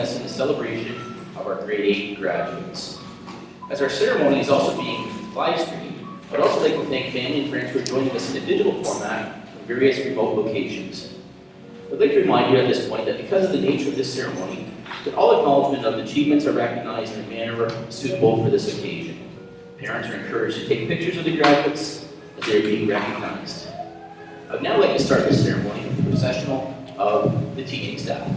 us in the celebration of our grade 8 graduates. As our ceremony is also being live streamed, I'd also like to thank family and friends who are joining us in a digital format from various remote locations. I'd like to remind you at this point that because of the nature of this ceremony, that all acknowledgement of achievements are recognized in a manner suitable for this occasion. Parents are encouraged to take pictures of the graduates as they are being recognized. I would now like to start this ceremony with the processional of the teaching staff.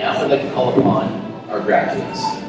Now I'd like to call upon our graduates.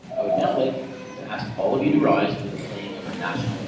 I would now like to ask all of you to rise for the playing of our national anthem.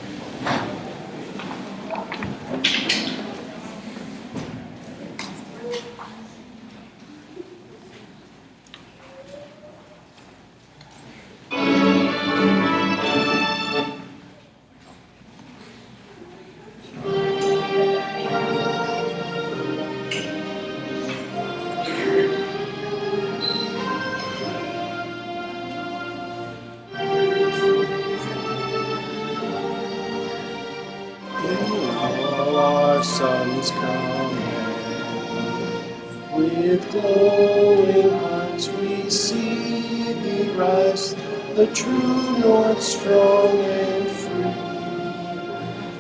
Sons come with glowing hearts we see thee rise, the true north strong and free.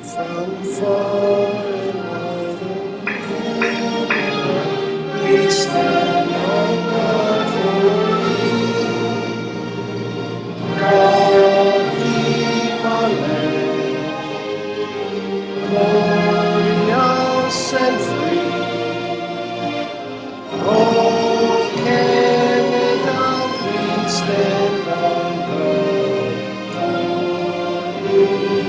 From far and wide we stand on guard for thee. God keep our land glorious and free. Oh, Canada, we stand on guard for thee.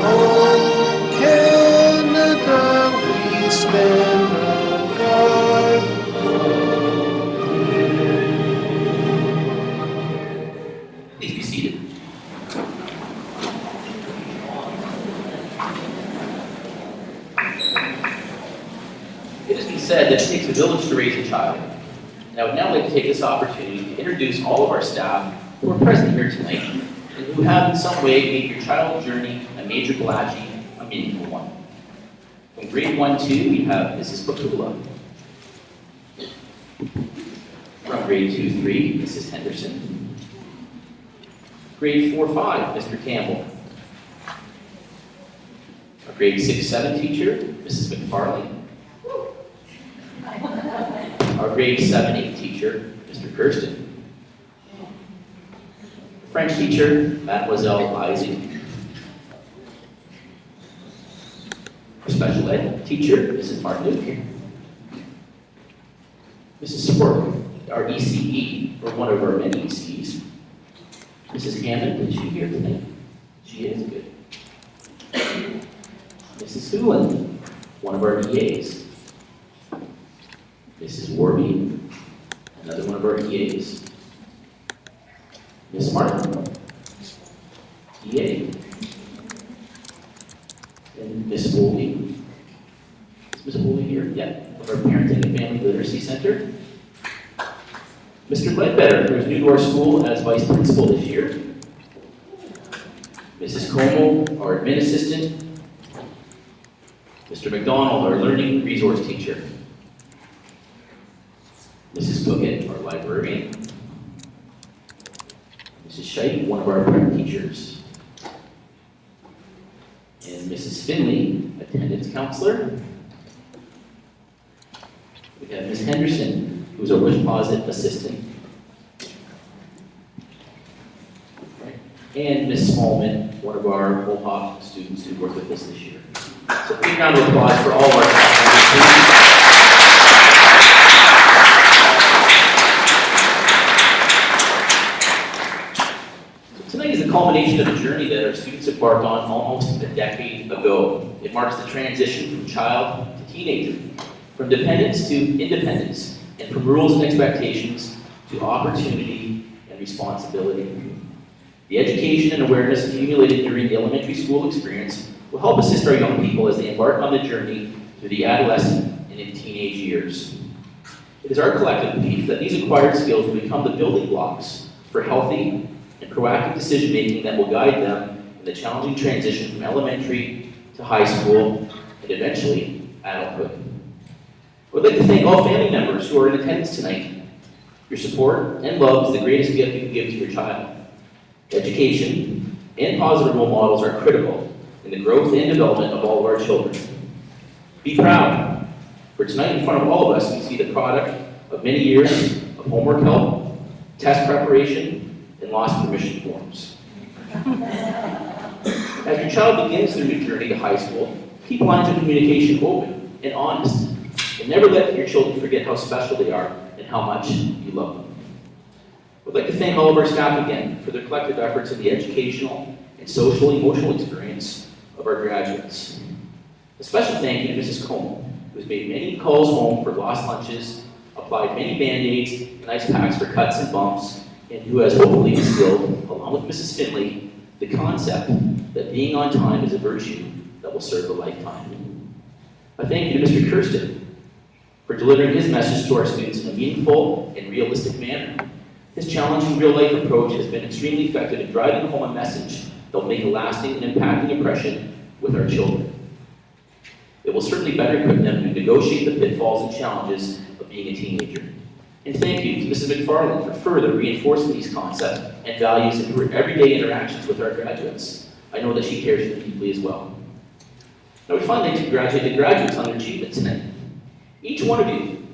Oh, Canada, we stand on guard for thee. Please be seated. It has been said that it takes a village to raise a child. And I would now like to take this opportunity to introduce all of our staff who are present here tonight and who have in some way made your child's journey at Major Ballachey a meaningful one. From grade 1-2, we have Mrs. Pakula. From grade 2-3, Mrs. Henderson. Grade 4-5, Mr. Campbell. Our grade 6-7 teacher, Mrs. McFarlane. Our grade 7-8 teacher, Mr. Kirsten. French teacher, Mademoiselle Isaac. Our special ed teacher, Mrs. Martinuc. Mrs. Spork, our ECE, or one of our many ECEs. Mrs. Hammond, is she here tonight? She is good. Mrs. Hooland, one of our EAs. Mrs. Warby, another one of our EAs. Miss Martin, EA. And Miss Foley. Is Miss Foley here? Yeah, of our Parenting and Family Literacy Center. Mr. Ledbetter, who is new to our school as Vice Principal this year. Mrs. Como, our Admin Assistant. Mr. McDonald, our Learning Resource Teacher. Mrs. Cookett, our librarian. Mrs. Scheidt, one of our prep teachers. And Mrs. Finley, attendance counselor. We have Ms. Henderson, who's our Wish Posit assistant. Right. And Ms. Smallman, one of our Mohawk students who worked with us this year. So a big round of applause for all of our staff. Tonight is the culmination of a journey that our students embarked on almost a decade ago. It marks the transition from child to teenager, from dependence to independence, and from rules and expectations to opportunity and responsibility. The education and awareness accumulated during the elementary school experience will help assist our young people as they embark on the journey through the adolescent and in teenage years. It is our collective belief that these acquired skills will become the building blocks for healthy and proactive decision-making that will guide them in the challenging transition from elementary to high school and eventually adulthood. I would like to thank all family members who are in attendance tonight Your support and love is the greatest gift you can give to your child. Education and positive role models are critical in the growth and development of all of our children. Be proud, for tonight in front of all of us, you see the product of many years of homework help, test preparation, and lost permission forms. As your child begins their new journey to high school, keep lines of communication open and honest, and never let your children forget how special they are and how much you love them. We'd like to thank all of our staff again for their collective efforts in the educational and social-emotional experience of our graduates. A special thank you to Mrs. Como, who has made many calls home for lost lunches, applied many Band-Aids and ice packs for cuts and bumps, and who has hopefully instilled, along with Mrs. Finley, the concept that being on time is a virtue that will serve a lifetime. A thank you to Mr. Kirsten for delivering his message to our students in a meaningful and realistic manner. His challenging real-life approach has been extremely effective in driving home a message that will make a lasting and impacting impression with our children. It will certainly better equip them to negotiate the pitfalls and challenges of being a teenager. And thank you to Mrs. McFarland for further reinforcing these concepts and values in her everyday interactions with our graduates. I know that she cares for them deeply as well. Now we finally congratulate the graduates on their achievement tonight. Each one of you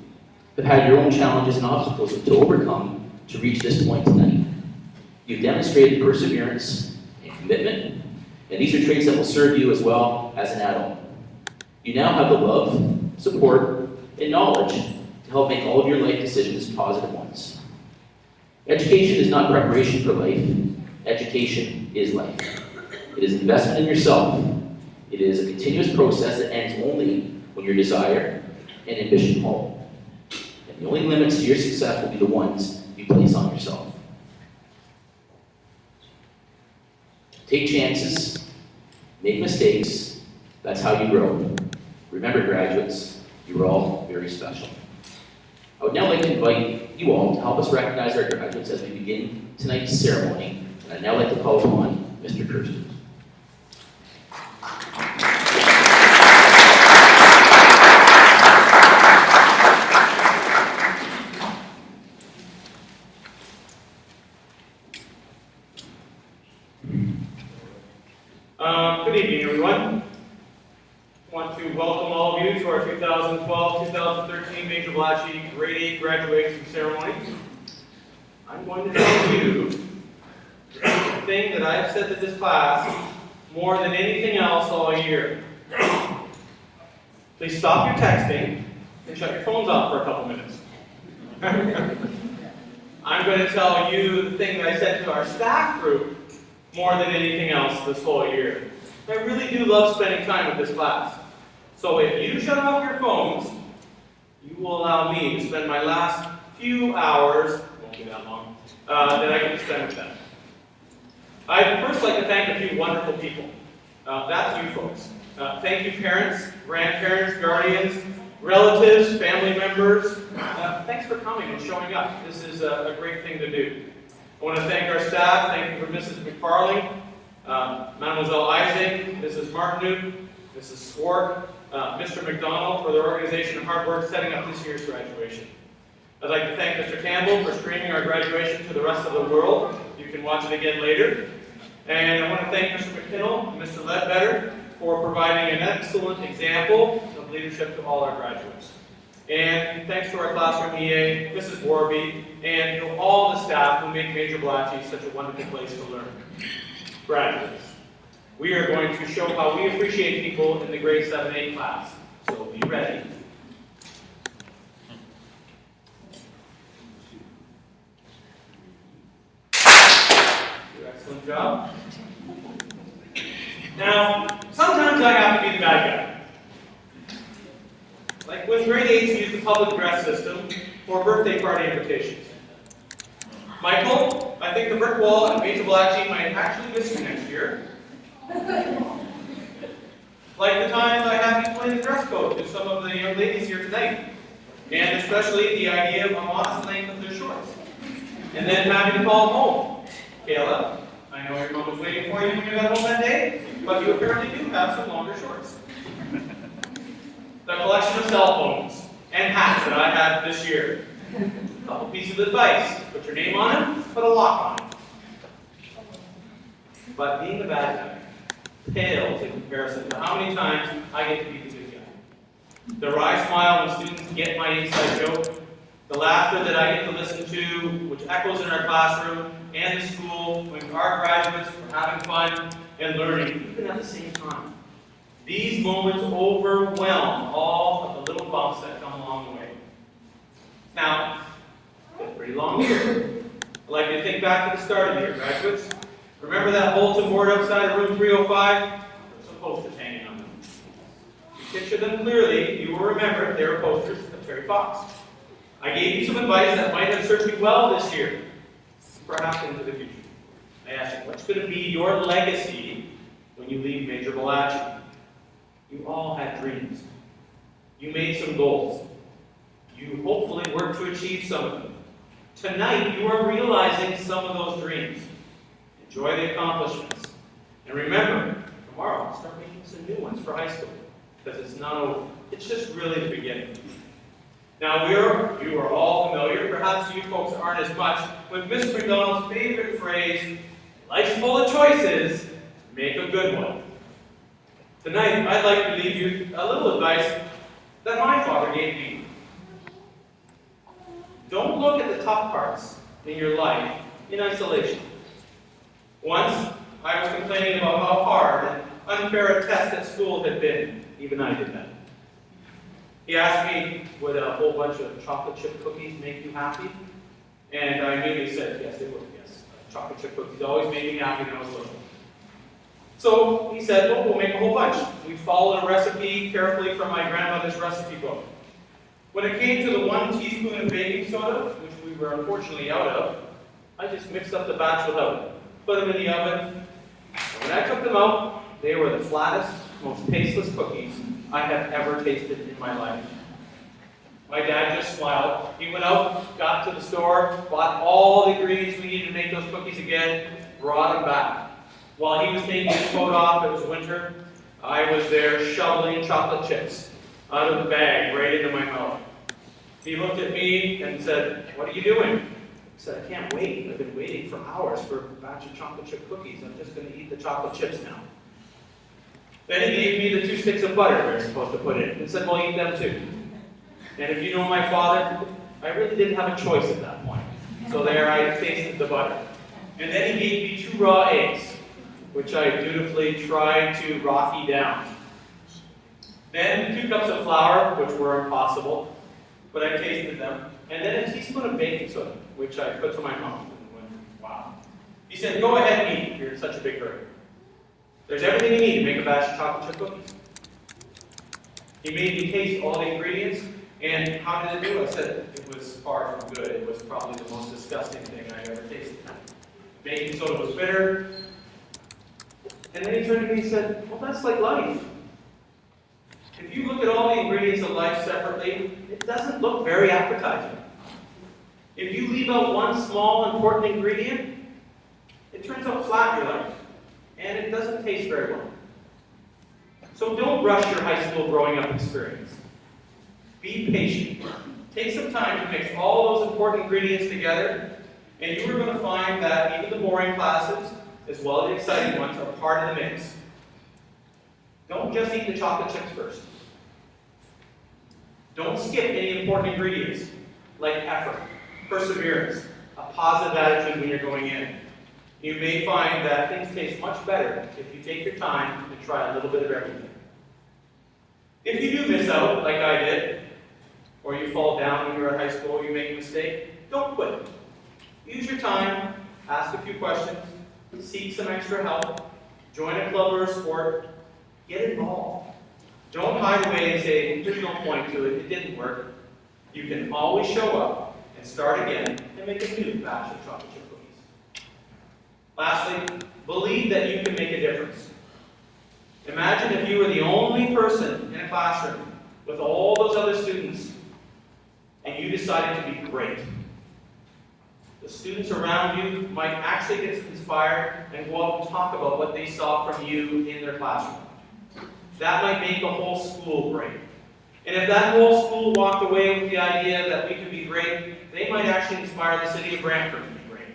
have had your own challenges and obstacles to overcome to reach this point tonight. You've demonstrated perseverance and commitment, and these are traits that will serve you as well as an adult. You now have the love, support, and knowledge to help make all of your life decisions positive ones. Education is not preparation for life. Education is life. It is investment in yourself. It is a continuous process that ends only when your desire and ambition halt. And the only limits to your success will be the ones you place on yourself. Take chances, make mistakes, that's how you grow. Remember, graduates, you are all very special. I would now like to invite you all to help us recognize our graduates as we begin tonight's ceremony, and I'd now like to call upon Mr. Kirsten. Good evening, everyone. I want to welcome all of you to our 2012-2013 Major Ballachey Grade 8 graduation ceremony. I'm going to tell you the thing that I've said to this class more than anything else all year. Please stop your texting and shut your phones off for a couple minutes. I'm going to tell you the thing that I said to our staff group more than anything else this whole year. I really do love spending time with this class. So if you shut off your phones, you will allow me to spend my last few hours, won't be that long, that I get to spend with them. I'd first like to thank a few wonderful people. That's you folks. Thank you parents, grandparents, guardians, relatives, family members. Thanks for coming and showing up. This is a great thing to do. I want to thank our staff. Thank you for Mrs. McFarling, Mademoiselle Isaac, Mrs. Martineau, Mrs. Swark, Mr. McDonald for their organization and hard work setting up this year's graduation. I'd like to thank Mr. Campbell for streaming our graduation to the rest of the world. You can watch it again later. And I want to thank Mr. McKinnell and Mr. Ledbetter for providing an excellent example of leadership to all our graduates. And thanks to our classroom EA, Mrs. Warby, and to all the staff who make Major Ballachey such a wonderful place to learn. Graduates, we are going to show how we appreciate people in the grade 7-8 class. So be ready. Excellent job. Now, sometimes I have to be the bad guy. Like when grade 8s use the public address system for birthday party invitations. Michael, I think the brick wall at Major Ballachey might actually miss you next year. Like the times I have to explain the dress code to some of the young ladies here tonight. And especially the idea of a modest length of their shorts. And then having to call them home. Kayla, I know your mom was waiting for you when you got home that day, but you apparently do have some longer shorts. The collection of cell phones and hats that I had this year. A couple pieces of advice. Put your name on it, put a lock on it. But being the bad guy pales in comparison to how many times I get to be the good guy. The wry smile when students get my inside joke, the laughter that I get to listen to, which echoes in our classroom and the school when our graduates are having fun and learning, even at the same time. These moments overwhelm all of the little bumps that come along the way. Now, it's been a pretty long year. I'd like you to think back to the start of the year, graduates. Remember that bulletin board outside of room 305? There's some posters hanging on them. If you picture them clearly, you will remember they were posters of Terry Fox. I gave you some advice that might have served you well this year, perhaps into the future. I asked you, what's going to be your legacy when you leave Major Ballachey? You all had dreams. You made some goals. You hopefully worked to achieve some of them. Tonight, you are realizing some of those dreams. Enjoy the accomplishments. And remember, tomorrow, I'll start making some new ones for high school, because it's not over. It's just really the beginning. Now, you are all familiar, perhaps you folks aren't as much, with Mr. McDonald's favorite phrase, life's full of choices, make a good one. Tonight, I'd like to leave you a little advice that my father gave me. Don't look at the tough parts in your life in isolation. Once, I was complaining about how hard and unfair a test at school had been. Even I did that. He asked me, would a whole bunch of chocolate chip cookies make you happy? And I immediately said, yes, they would, yes. Chocolate chip cookies always made me happy when I was little. So he said, well, we'll make a whole bunch. We followed a recipe carefully from my grandmother's recipe book. When it came to the 1 teaspoon of baking soda, which we were unfortunately out of, I just mixed up the batch without it. Put them in the oven. And when I took them out, they were the flattest, most tasteless cookies I have ever tasted in my life. My dad just smiled. He went out, got to the store, bought all the ingredients we needed to make those cookies again, brought them back. While he was taking his coat off, it was winter, I was there shoveling chocolate chips out of the bag right into my mouth. He looked at me and said, what are you doing? I said, I can't wait. I've been waiting for hours for a batch of chocolate chip cookies. I'm just going to eat the chocolate chips now. Then he gave me the 2 sticks of butter we were supposed to put in and said, well, eat them too. And if you know my father, I really didn't have a choice at that point. So there I tasted the butter. And then he gave me 2 raw eggs, which I dutifully tried to rocky down. Then 2 cups of flour, which were impossible, but I tasted them. And then a teaspoon of baking soda, which I put to my mouth and went, wow. He said, go ahead and eat, you're in such a big hurry. There's everything you need to make a batch of chocolate chip cookies. He made me taste all the ingredients, and how did it do? I said it was far from good. It was probably the most disgusting thing I've ever tasted. Baking soda was bitter. And then he turned to me and said, well, that's like life. If you look at all the ingredients of life separately, it doesn't look very appetizing. If you leave out one small important ingredient, it turns out flat in your life, and it doesn't taste very well. So don't rush your high school growing up experience. Be patient. Take some time to mix all those important ingredients together, and you are going to find that even the boring classes, as well as the exciting ones, are part of the mix. Don't just eat the chocolate chips first. Don't skip any important ingredients, like effort, perseverance, a positive attitude when you're going in. You may find that things taste much better if you take your time to try a little bit of everything. If you do miss out, like I did, or you fall down when you're at high school, or you make a mistake, don't quit. Use your time, ask a few questions, seek some extra help, join a club or a sport, get involved. Don't hide away and say, there's no point to it, it didn't work. You can always show up and start again and make a new batch of chocolate chip cookies. Lastly, believe that you can make a difference. Imagine if you were the only person in a classroom with all those other students and you decided to be great. The students around you might actually get inspired and go out and talk about what they saw from you in their classroom. That might make the whole school great. And if that whole school walked away with the idea that we could be great, they might actually inspire the city of Brantford to be great.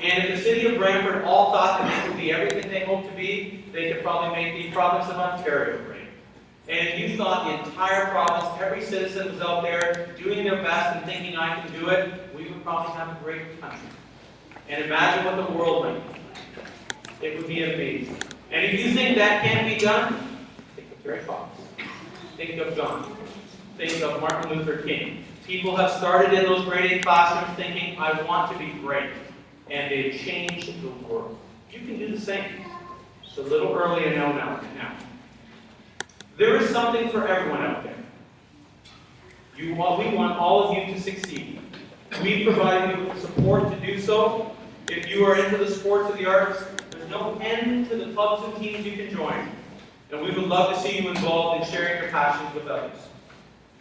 And if the city of Brantford all thought that they could be everything they hope to be, they could probably make the province of Ontario great. And if you thought the entire province, every citizen was out there doing their best and thinking I can do it, we would probably have a great country. And imagine what the world might be. It would be amazing. And if you think that can't be done, think of Terry Fox. Think of John. Think of Martin Luther King. People have started in those grade 8 classrooms thinking, I want to be great. And they've changed the world. You can do the same. It's a little early to know now. There is something for everyone out there. We want all of you to succeed. We provide you with support to do so. If you are into the sports or the arts, there's no end to the clubs and teams you can join. And we would love to see you involved in sharing your passions with others.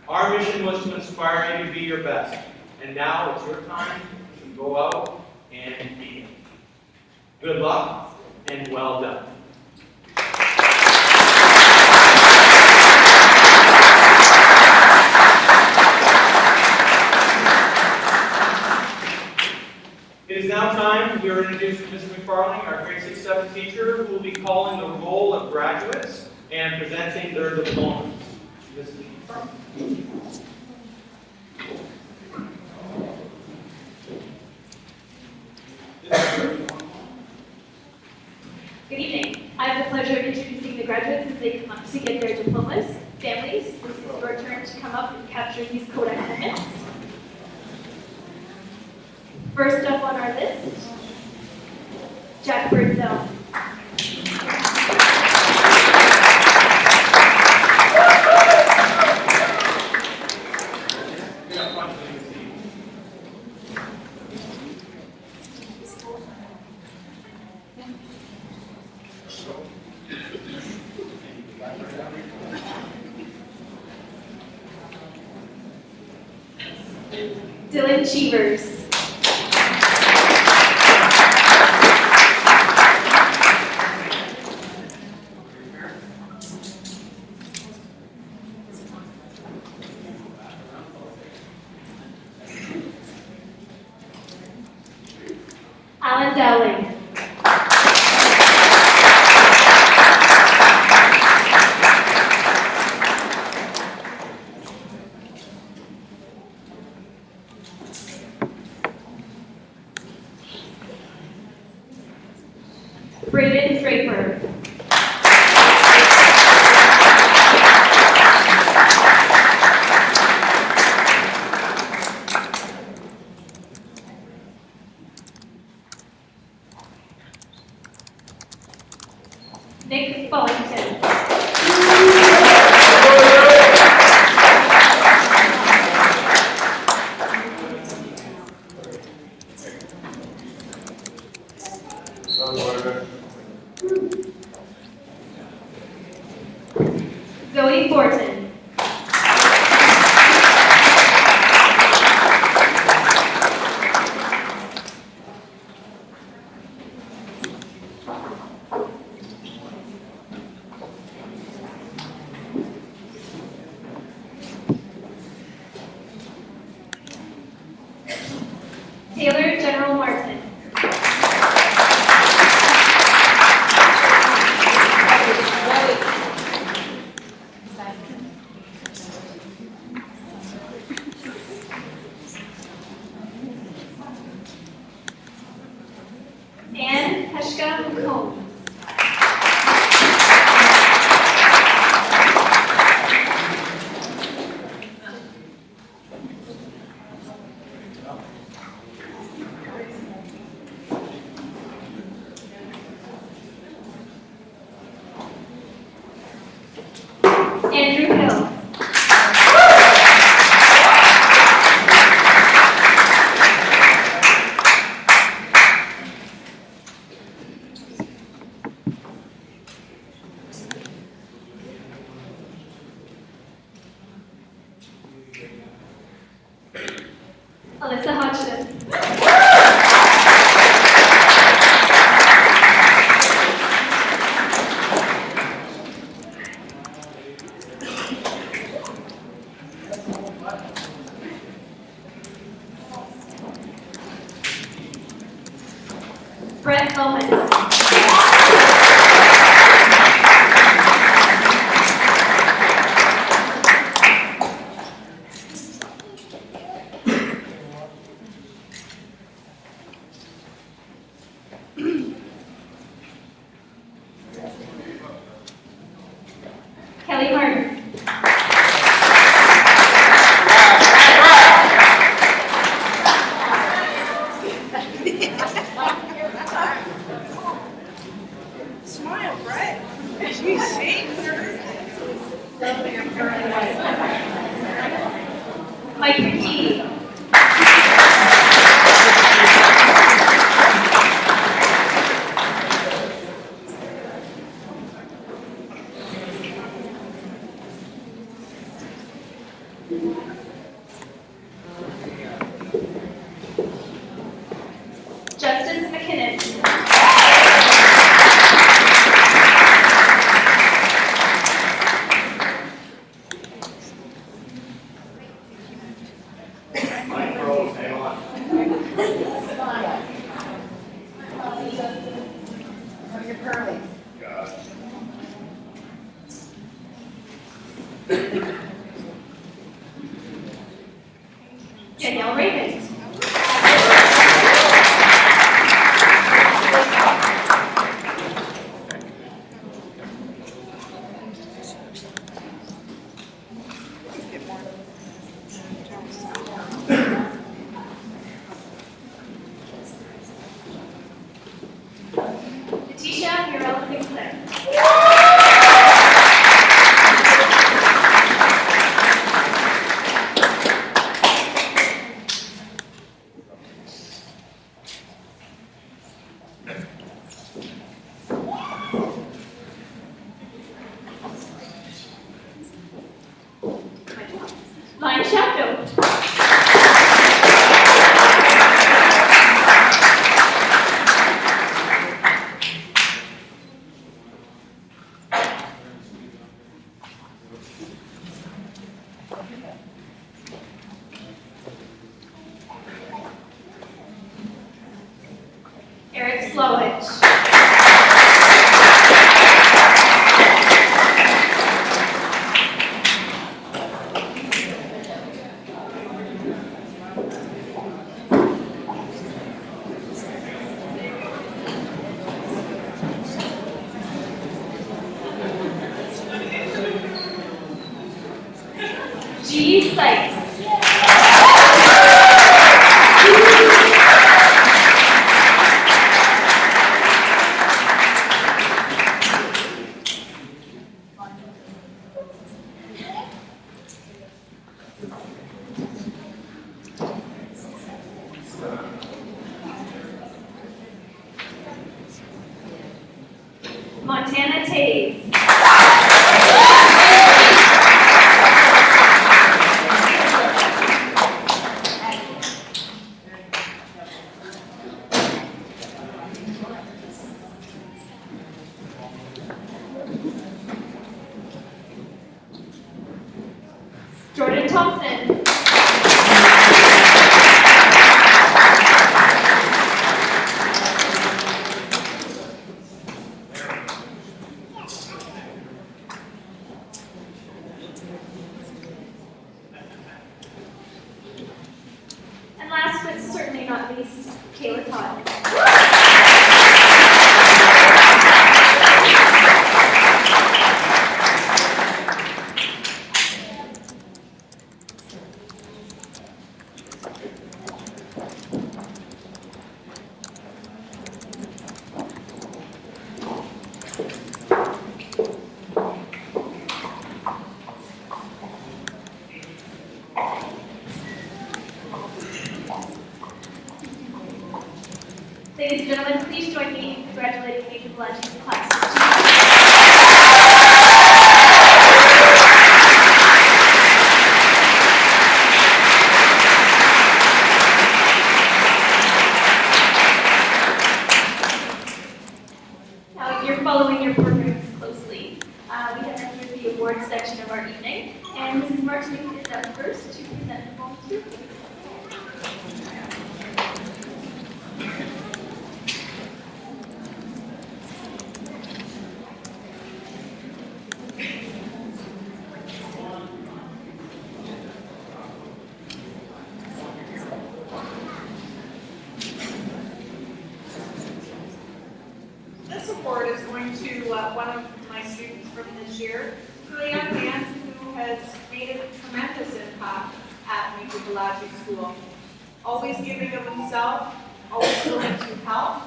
Our mission was to inspire you to be your best. And now it's your time to go out and be it. Good luck and well done. It is now time we are introducing Mr. McFarling, our grade 6-7 teacher, who will be calling the roll of graduates and presenting their diplomas. Mr. McFarling. Good evening. I have the pleasure of introducing the graduates as they come up to get their diplomas. Families, this is your turn to come up and capture these Kodak moments. First up on our list, Jack Birdsell. Dylan Cheevers. Alan Dowling. Braden Draper. Nick Bullington. Zoe Fortin. Taylor General Martin. Anne Heshka Combs. Andrew Hill. Alyssa Hodgson. Brett Bowman. Kelly Martin. Smile, Brett. You see? Mike McKee. Justice McKinnon. Mike Rose, hang on. You're curly. Danielle Raymond. Letitia Murrell Sinclair. Lion Shapdo. Eric Slowich. G. Sykes. Montana Taves. Jordan Thompson. And last but certainly not least, Kayla Todd. Ladies and gentlemen, please join me in congratulating Nathan Ballachey's class. Now, if you're following your programs closely, we have entered the awards section of our evening, and Mrs. Martinique is up first to present the volunteer. award is going to one of my students from this year, to a young man who has made a tremendous impact at Major Ballachey School. Always giving of himself, always willing to help,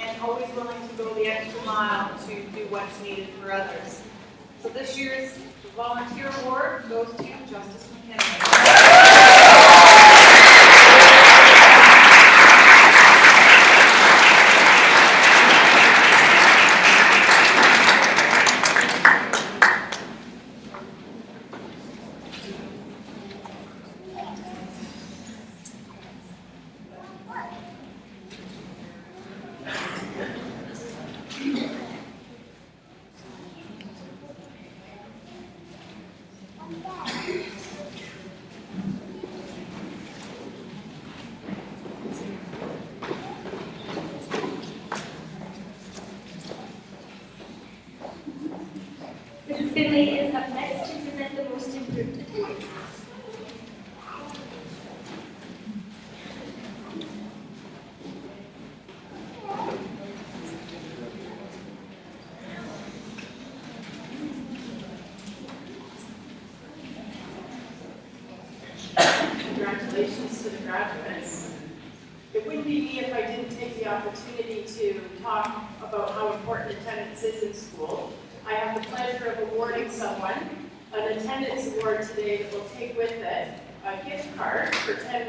and always willing to go the extra mile to do what's needed for others. So this year's volunteer award goes to Justice McKinley. Mrs. Finley is up next to present the most improved attendance. Congratulations to the graduates. It wouldn't be me if I didn't take the opportunity to talk about how important attendance is in school. I have the pleasure of awarding someone an attendance award today that will take with it a gift card for $10